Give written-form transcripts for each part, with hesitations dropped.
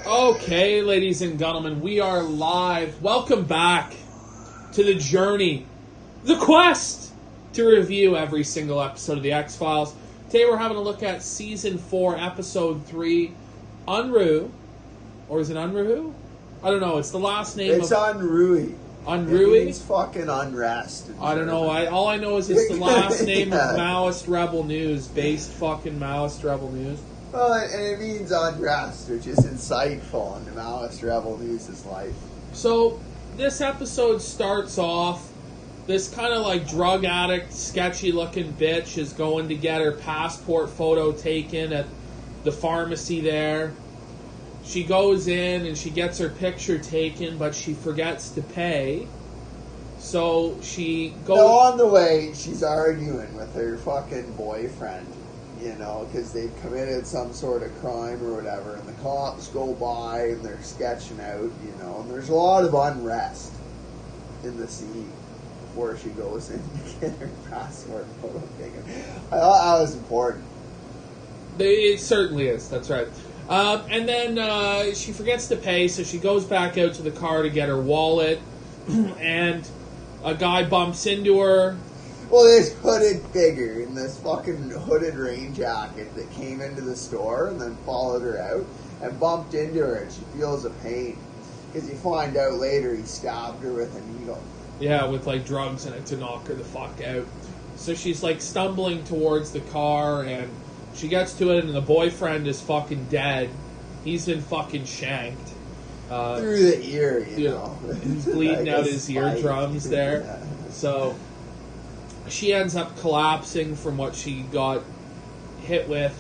Okay, ladies and gentlemen, we are live. Welcome back to the journey, the quest to review every single episode of The X-Files. Today we're having a look at Season 4, Episode 3, UNRUHE. Or is it UNRUHE? I don't know. It's the last name It's of... UNRUHE. UNRUHE? It means fucking unrest. I don't know. All I know is it's the last name of Maoist Rebel News, based fucking Maoist Rebel News. Well, and it means unrest, which is insightful in the Maoist Rebel News' life. So, this episode starts off, this kind of like drug addict, sketchy looking bitch is going to get her passport photo taken at the pharmacy there. She goes in and she gets her picture taken, but she forgets to pay. So she goes... Now, on the way, she's arguing with her fucking boyfriend. You know, because they've committed some sort of crime or whatever, and the cops go by and they're sketching out, you know, and there's a lot of unrest in the scene before she goes in to get her passport photo taken. I thought that was important. It certainly is, that's right. And then she forgets to pay, so she goes back out to the car to get her wallet, and a guy bumps into her. Well, this hooded figure in this fucking hooded rain jacket that came into the store and then followed her out and bumped into her, and she feels a pain. Because you find out later he stabbed her with a needle. Yeah, with like drugs in it to knock her the fuck out. So she's like stumbling towards the car, and she gets to it, and the boyfriend is fucking dead. He's been fucking shanked. Through the ear, you know. He's bleeding out his eardrums there. Yeah. So... she ends up collapsing from what she got hit with,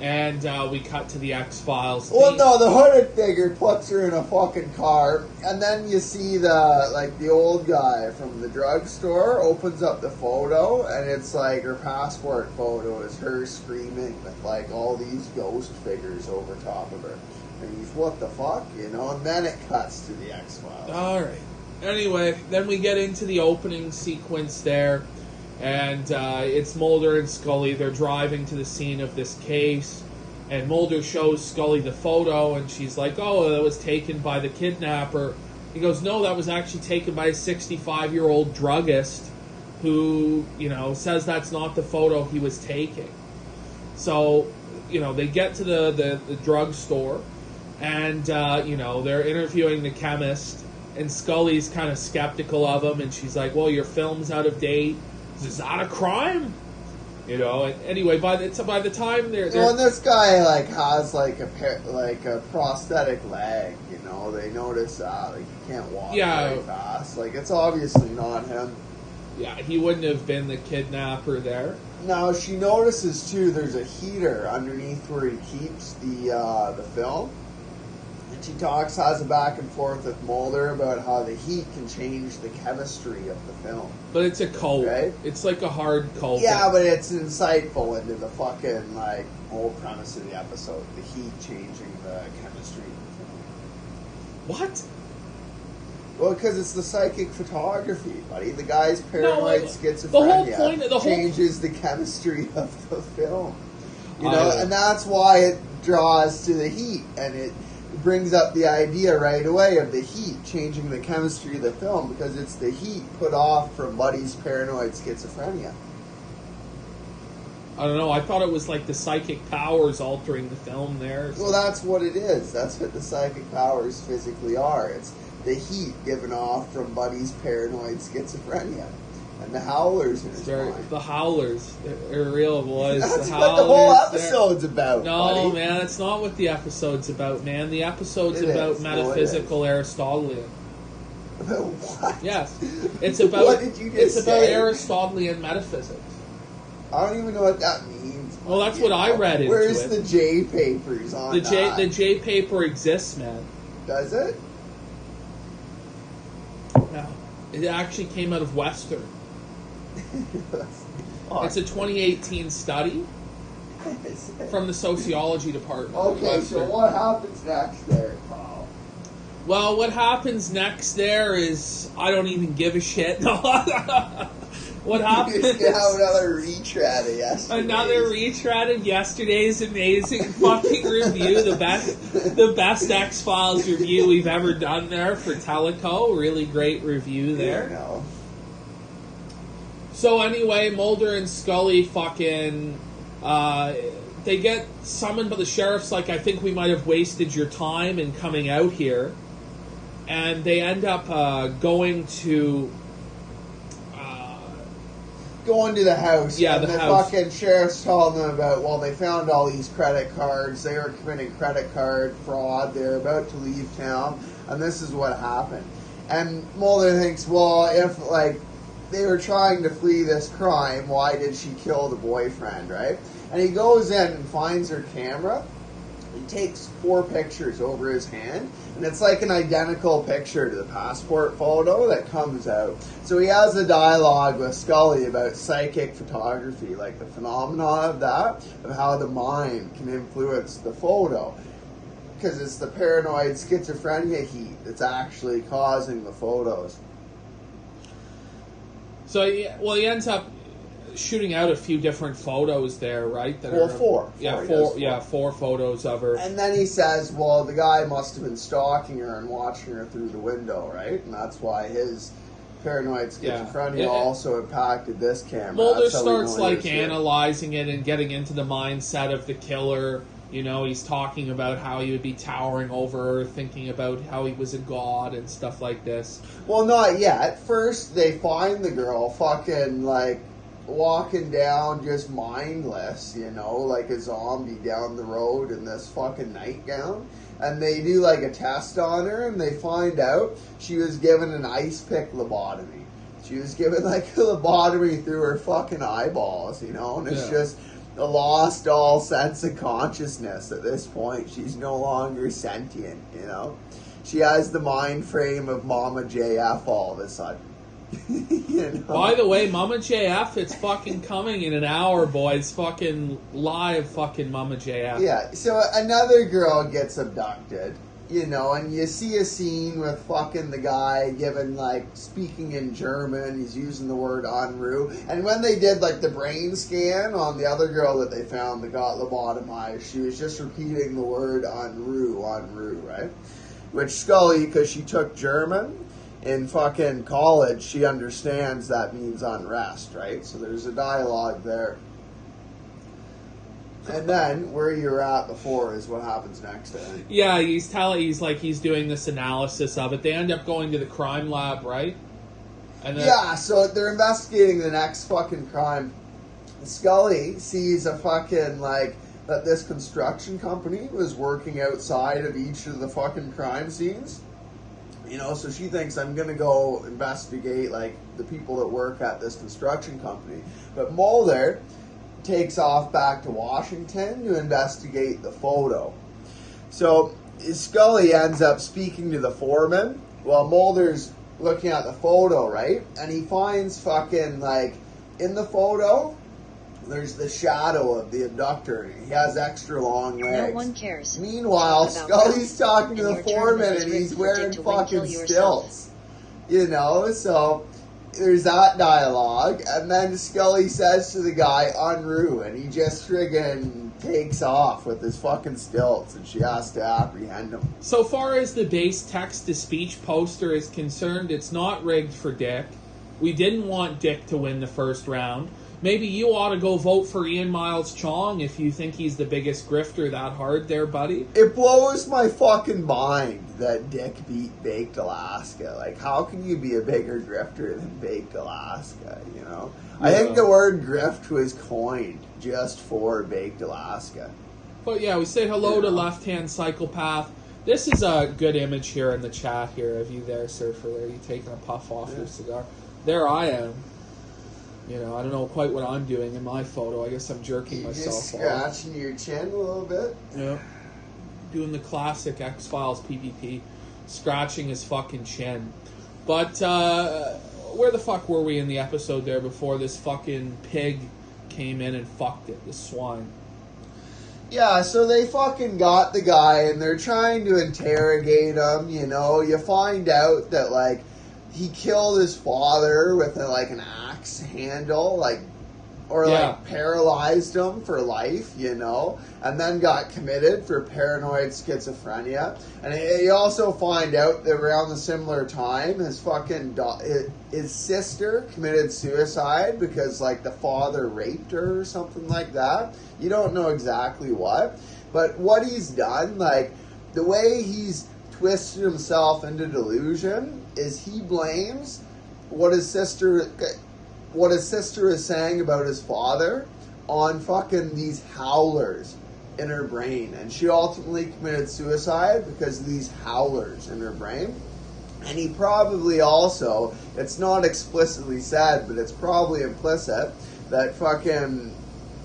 and we cut to the X-Files. Well, no, the hooded figure puts her in a fucking car, and then you see the old guy from the drugstore opens up the photo, and it's like her passport photo is her screaming with like all these ghost figures over top of her. And he's, what the fuck, you know? And then it cuts to the X-Files. All right. Anyway, then we get into the opening sequence there. And it's Mulder and Scully. They're driving to the scene of this case. And Mulder shows Scully the photo. And she's like, oh, that was taken by the kidnapper. He goes, no, that was actually taken by a 65-year-old druggist who, you know, says that's not the photo he was taking. So, you know, they get to the drugstore. And, you know, they're interviewing the chemist. And Scully's kind of skeptical of him. And she's like, well, your film's out of date. Is that a crime? You know. And anyway, by the time they're well, and this guy like has like a prosthetic leg. You know, they notice that like he can't walk very fast. Like it's obviously not him. Yeah, he wouldn't have been the kidnapper there. Now she notices too. There's a heater underneath where he keeps the film. She has a back and forth with Mulder about how the heat can change the chemistry of the film. But it's a cult. Right? It's like a hard cult. Yeah, but it's insightful into the fucking, like, whole premise of the episode. The heat changing the chemistry of the film. What? Well, because it's the psychic photography, buddy. The guy's paranoid schizophrenia changes the chemistry of the film. You know, and that's why it draws to the heat, and it brings up the idea right away of the heat changing the chemistry of the film because it's the heat put off from Buddy's paranoid schizophrenia. I don't know. I thought it was like the psychic powers altering the film there. Well, that's what it is. That's what the psychic powers physically are. It's the heat given off from Buddy's paranoid schizophrenia. And the howlers in his mind. The howlers. They're real, boys. That's the what the whole episode's about, No, buddy. man, that's not what the episode's about, man. The episode's about metaphysical Aristotelian. About what? Yes. It's about what did you just It's say? about Aristotelian metaphysics. I don't even know what that means. Well, that's what I read into Where's it. the J papers on that? The J paper exists, man. Does it? No. It actually came out of Western. It's a 2018 study from the sociology department. Okay, so what happens next there, Paul? Well, what happens next there is I don't even give a shit. No, What happened? Another retread of yesterday. Another retread of yesterday's amazing fucking review. The best X-Files review we've ever done there for Teleco. Really great review there. Yeah, no. So anyway, Mulder and Scully fucking... they get summoned, but the sheriff's like, I think we might have wasted your time in coming out here. And they end up going to the house. Yeah, and the the house. fucking sheriff's telling them about, well, they found all these credit cards. They were committing credit card fraud. They're about to leave town. And this is what happened. And Mulder thinks, well, if, like, they were trying to flee this crime, why did she kill the boyfriend, right? And he goes in and finds her camera. He takes 4 pictures over his hand, and it's like an identical picture to the passport photo that comes out. So he has a dialogue with Scully about psychic photography, like the phenomena of that, of how the mind can influence the photo. Because it's the paranoid schizophrenia heat that's actually causing the photos. So, he ends up shooting out a few different photos there, right? Four. Four photos of her. And then he says, well, the guy must have been stalking her and watching her through the window, right? And that's why his paranoid schizophrenia also impacted this camera. Mulder starts, analyzing it and getting into the mindset of the killer. You know, he's talking about how he would be towering over her, thinking about how he was a god and stuff like this. Well, not yet. First, they find the girl fucking, like, walking down just mindless, you know, like a zombie down the road in this fucking nightgown. And they do like a test on her and they find out she was given an ice pick lobotomy. She was given like a lobotomy through her fucking eyeballs, you know, and it's just lost all sense of consciousness at this point. She's no longer sentient, you know. She has the mind frame of Mama JF all of a sudden. You know? By the way, Mama JF, it's fucking coming in an hour, boys. Fucking live fucking Mama JF. Yeah, so another girl gets abducted, you know, and you see a scene with fucking the guy given, like, speaking in German. He's using the word UNRUHE. And when they did, like, the brain scan on the other girl that they found that got lobotomized, she was just repeating the word UNRUHE, right? Which Scully, because she took German in fucking college, she understands that means unrest, right? So there's a dialogue there. And then where you were at before is what happens next, I think. Yeah, he's doing this analysis of it. They end up going to the crime lab, right? And then, yeah, so they're investigating the next fucking crime. Scully sees a fucking, like, that this construction company was working outside of each of the fucking crime scenes. You know, so she thinks, I'm going to go investigate, like, the people that work at this construction company. But Mulder takes off back to Washington to investigate the photo. So Scully ends up speaking to the foreman while Mulder's looking at the photo, right? And he finds fucking, like, in the photo, there's the shadow of the abductor. He has extra long legs. No one cares. Meanwhile, Scully's talking to the foreman and he's wearing fucking stilts. You know, so there's that dialogue. And then Scully says to the guy, UNRUHE, and he just friggin' takes off with his fucking stilts and she has to apprehend him. So far as the base text-to-speech poster is concerned, it's not rigged for Dick. We didn't want Dick to win the first round. Maybe you ought to go vote for Ian Miles Chong if you think he's the biggest grifter that hard there, buddy. It blows my fucking mind that Dick beat Baked Alaska. Like, how can you be a bigger grifter than Baked Alaska, you know? Yeah. I think the word grift was coined just for Baked Alaska. But yeah, we say hello to Left-Hand Psychopath. This is a good image here in the chat here of you there, Surfer. There, you taking a puff off your cigar. There I am. You know, I don't know quite what I'm doing in my photo. I guess I'm jerking myself off. Scratching your chin a little bit? Yeah. Doing the classic X-Files PPP. Scratching his fucking chin. But, where the fuck were we in the episode there before this fucking pig came in and fucked it? This swine. Yeah, so they fucking got the guy and they're trying to interrogate him, you know. You find out that, like, he killed his father with an axe handle, paralyzed him for life, and then got committed for paranoid schizophrenia. And you also find out that around the similar time, his sister committed suicide because the father raped her or something like that. You don't know exactly what, but what he's done, the way he's twisted himself into delusion is he blames what his sister is saying about his father on fucking these howlers in her brain. And she ultimately committed suicide because of these howlers in her brain. And he probably also, it's not explicitly said, but it's probably implicit, that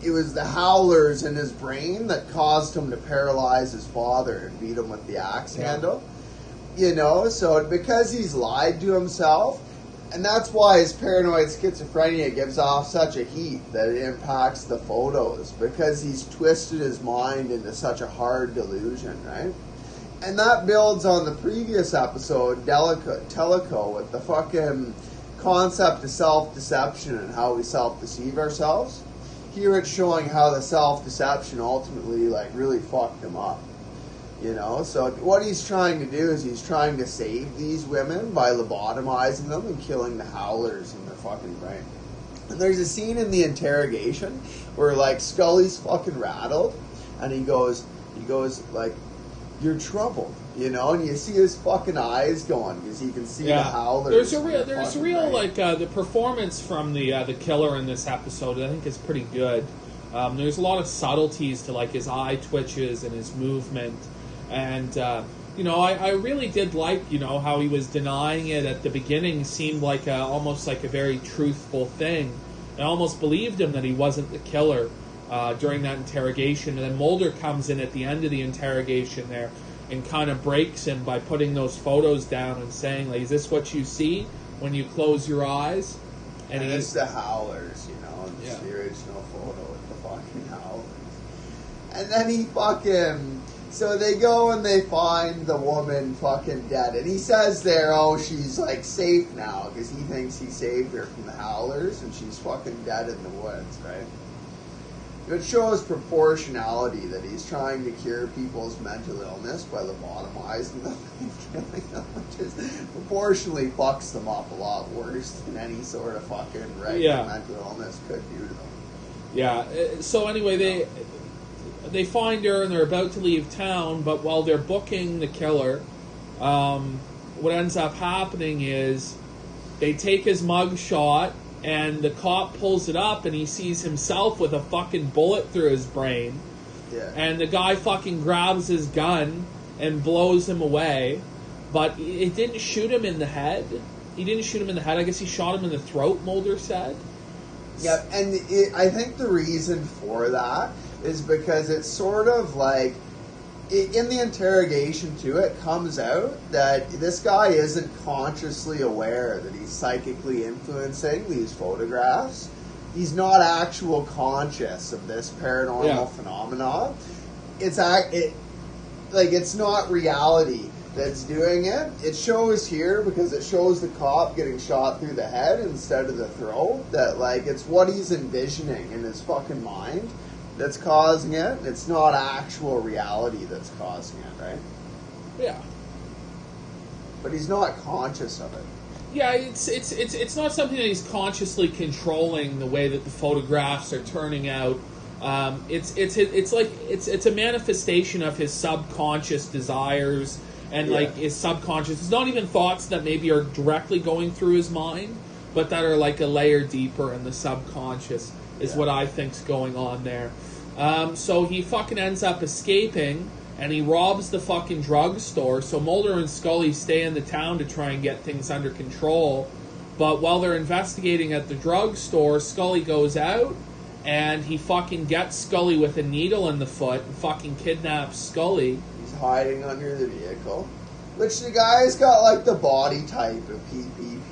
it was the howlers in his brain that caused him to paralyze his father and beat him with the axe handle. So because he's lied to himself, and that's why his paranoid schizophrenia gives off such a heat that it impacts the photos, because he's twisted his mind into such a hard delusion, right? And that builds on the previous episode, Teleco, with the fucking concept of self-deception and how we self-deceive ourselves. Here it's showing how the self-deception ultimately, really fucked him up. So what he's trying to do is he's trying to save these women by lobotomizing them and killing the howlers in their fucking brain. And there's a scene in the interrogation where Scully's fucking rattled, and he goes you're troubled, and you see his fucking eyes going because he can see the howlers. There's a real the performance from the killer in this episode, I think, is pretty good. There's a lot of subtleties to his eye twitches and his movement. And, I really did like, how he was denying it at the beginning seemed almost like a very truthful thing. I almost believed him that he wasn't the killer during that interrogation. And then Mulder comes in at the end of the interrogation there and kind of breaks him by putting those photos down and saying, is this what you see when you close your eyes? And it's the howlers, it's the original photo with the fucking howlers. And then he fucking... So they go and they find the woman fucking dead. And he says there, she's safe now because he thinks he saved her from the howlers and she's fucking dead in the woods, right? It shows proportionality that he's trying to cure people's mental illness by lobotomizing them and killing them, which is proportionally fucks them up a lot worse than any sort of fucking regular mental illness could do to them. Yeah, so anyway, they find her and they're about to leave town, but while they're booking the killer, what ends up happening is they take his mug shot and the cop pulls it up and he sees himself with a fucking bullet through his brain. Yeah. And the guy fucking grabs his gun and blows him away, but it didn't shoot him in the head. He didn't shoot him in the head. I guess he shot him in the throat, Mulder said. Yeah, and I think the reason for that is because it's sort of in the interrogation too, it comes out that this guy isn't consciously aware that he's psychically influencing these photographs. He's not actual conscious of this paranormal phenomenon. It's not reality that's doing it. It shows here because it shows the cop getting shot through the head instead of the throat. That it's what he's envisioning in his fucking mind that's causing it. It's not actual reality that's causing it, right? Yeah. But he's not conscious of it. Yeah, it's not something that he's consciously controlling the way that the photographs are turning out. It's a manifestation of his subconscious desires and his subconscious. It's not even thoughts that maybe are directly going through his mind, but that are a layer deeper in the subconscious is what I think's going on there. So he fucking ends up escaping, and he robs the fucking drugstore. So Mulder and Scully stay in the town to try and get things under control. But while they're investigating at the drugstore, Scully goes out, and he fucking gets Scully with a needle in the foot and fucking kidnaps Scully. He's hiding under the vehicle, which the guy's got the body type of PPP.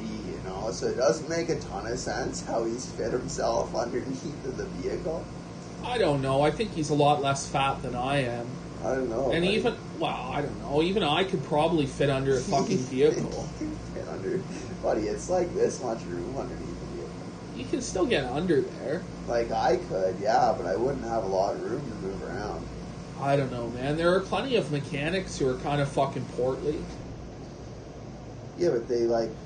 So it doesn't make a ton of sense how he's fit himself underneath of the vehicle. I don't know. I think he's a lot less fat than I am. I don't know. And I don't know. Even I could probably fit under a fucking vehicle. Fit under under. Buddy, it's like this much room underneath the vehicle. You can still get under there. Like, I could, yeah, but I wouldn't have a lot of room to move around. I don't know, man. There are plenty of mechanics who are kind of fucking portly. Yeah, but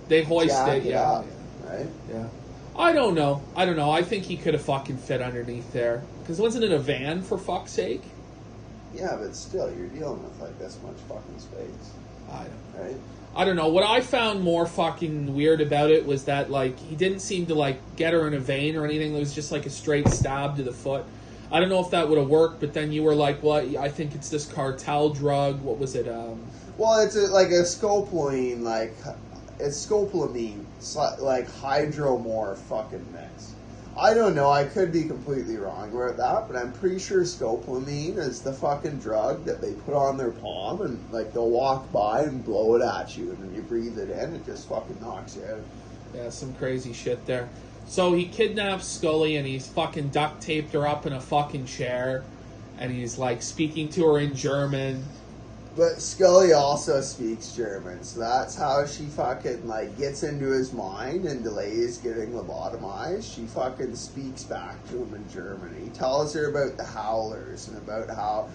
they hoist it, yeah. Up, right? Yeah. I don't know. I think he could have fucking fit underneath there. Because wasn't it a van, for fuck's sake? Yeah, but still, you're dealing with, like, this much fucking space. Right? I don't know. What I found more fucking weird about it was that, like, he didn't seem to, like, get her in a vein or anything. It was just, like, a straight stab to the foot. I don't know if that would have worked, but then you were like, well, I think it's this cartel drug. What was it? Well, it's like a scopolamine, it's scopolamine, like hydromorph fucking mix. I don't know, I could be completely wrong about that, but I'm pretty sure scopolamine is the fucking drug that they put on their palm and, like, they'll walk by and blow it at you, and when you breathe it in, it just fucking knocks you out. Yeah, some crazy shit there. So he kidnaps Scully and he's fucking duct taped her up in a fucking chair and he's, like, speaking to her in German. But Scully also speaks German, so that's how she fucking, like, gets into his mind and delays getting lobotomized. She fucking speaks back to him in German. He tells her about the howlers and about how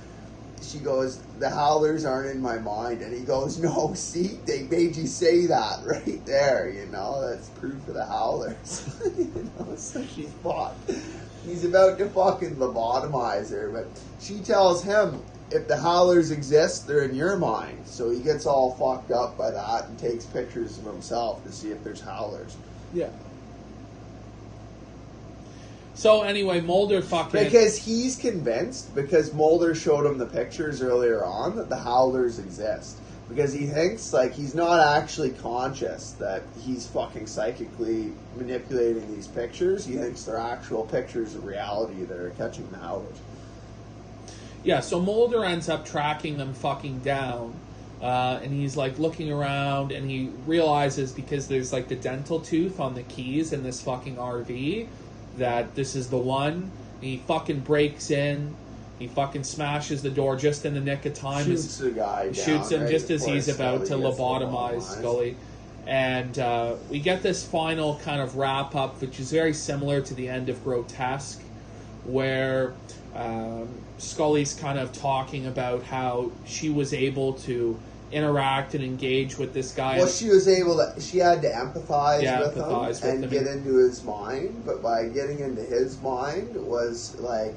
she goes, the howlers aren't in my mind. And he goes, no, see, they made you say that right there, you know? That's proof of the howlers. You know, so she's fucked. He's about to fucking lobotomize her, but she tells him, if the howlers exist, they're in your mind. So he gets all fucked up by that and takes pictures of himself to see if there's howlers. Yeah. So anyway, Mulder fucking... Because he's convinced, because Mulder showed him the pictures earlier on, that the howlers exist. Because he thinks, like, he's not actually conscious that he's fucking psychically manipulating these pictures. He thinks they're actual pictures of reality that are catching the howlers. Yeah, so Mulder ends up tracking them fucking down, and he's, like, looking around, and he realizes, because there's, like, the dental tooth on the keys in this fucking RV, that this is the one, and he fucking breaks in, he fucking smashes the door just in the nick of time. Shoots the guy down, shoots him right just as he's about to lobotomize Scully. And we get this final kind of wrap-up, which is very similar to the end of Grotesque, where... Scully's kind of talking about how she was able to interact and engage with this guy. Well, she had to empathize with him and get into his mind, but by getting into his mind was like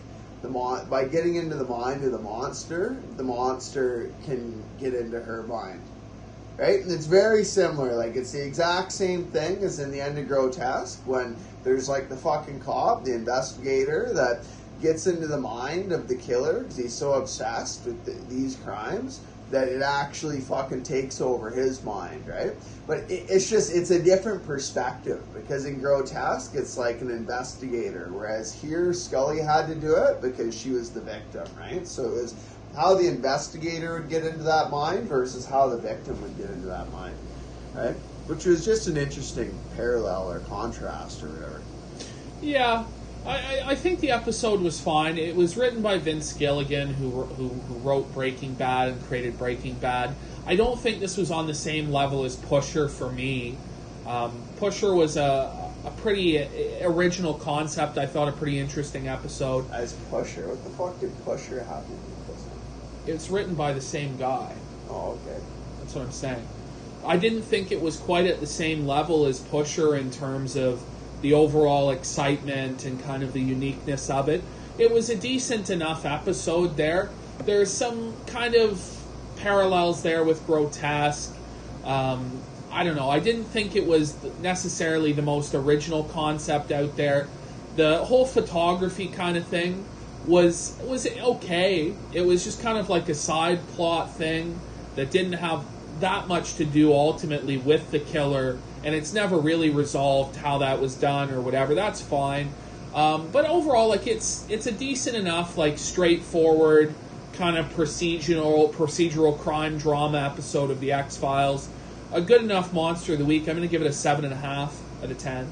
by getting into the mind of the monster can get into her mind. Right? And it's very similar. Like, it's the exact same thing as in the end of Grotesque, when there's, like, the fucking cop, the investigator, that gets into the mind of the killer because he's so obsessed with these crimes that it actually fucking takes over his mind, right? But it's a different perspective, because in Grotesque, it's like an investigator, whereas here, Scully had to do it because she was the victim, right? So it was how the investigator would get into that mind versus how the victim would get into that mind, right? Which was just an interesting parallel or contrast or whatever. Yeah. I think the episode was fine. It was written by Vince Gilligan, who wrote Breaking Bad and created Breaking Bad. I don't think this was on the same level as Pusher for me. Pusher was a pretty original concept. I thought a pretty interesting episode. As Pusher? What the fuck did Pusher have to do with this? It's written by the same guy. Oh, okay. That's what I'm saying. I didn't think it was quite at the same level as Pusher in terms of the overall excitement and kind of the uniqueness of it. It was a decent enough episode there. There's some kind of parallels there with Grotesque. I don't know. I didn't think it was necessarily the most original concept out there. The whole photography kind of thing was okay. It was just kind of like a side plot thing that didn't have that much to do ultimately with the killer, and it's never really resolved how that was done or whatever. That's fine. But overall, like, it's a decent enough, like, straightforward kind of procedural crime drama episode of the X-Files. A good enough Monster of the Week. I'm going to give it a 7.5 out of 10.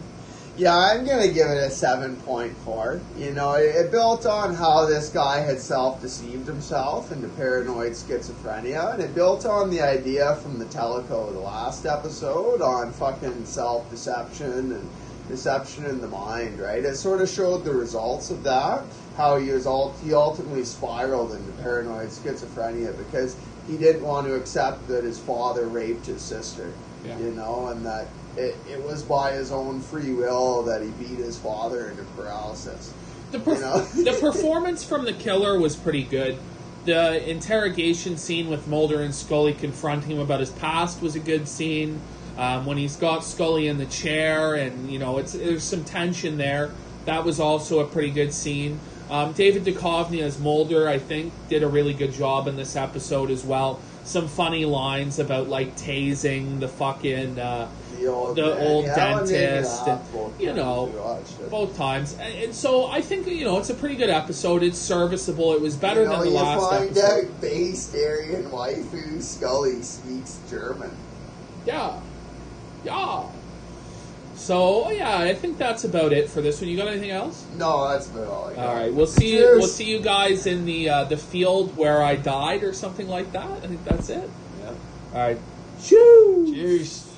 Yeah, I'm going to give it a 7.4. You know, it built on how this guy had self-deceived himself into paranoid schizophrenia, and it built on the idea from the Teleco, the last episode, on fucking self-deception and deception in the mind, right? It sort of showed the results of that, how he ultimately spiraled into paranoid schizophrenia because he didn't want to accept that his father raped his sister, you know, and that it was by his own free will that he beat his father into paralysis. The performance from the killer was pretty good. The interrogation scene with Mulder and Scully confronting him about his past was a good scene. When he's got Scully in the chair and, you know, there's some tension there. That was also a pretty good scene. David Duchovny as Mulder, I think, did a really good job in this episode as well. Some funny lines about, like, tasing the fucking... the old dentist, and, you know, both times. And so I think, you know, it's a pretty good episode. It's serviceable. It was better than the last episode. You find out based Aryan waifu Scully speaks German. Yeah. So yeah, I think that's about it for this one. You got anything else? No, that's about all I got. All right, we'll see you. We'll see you guys in the field where I died or something like that. I think that's it. Yeah. All right. Cheers. Cheers.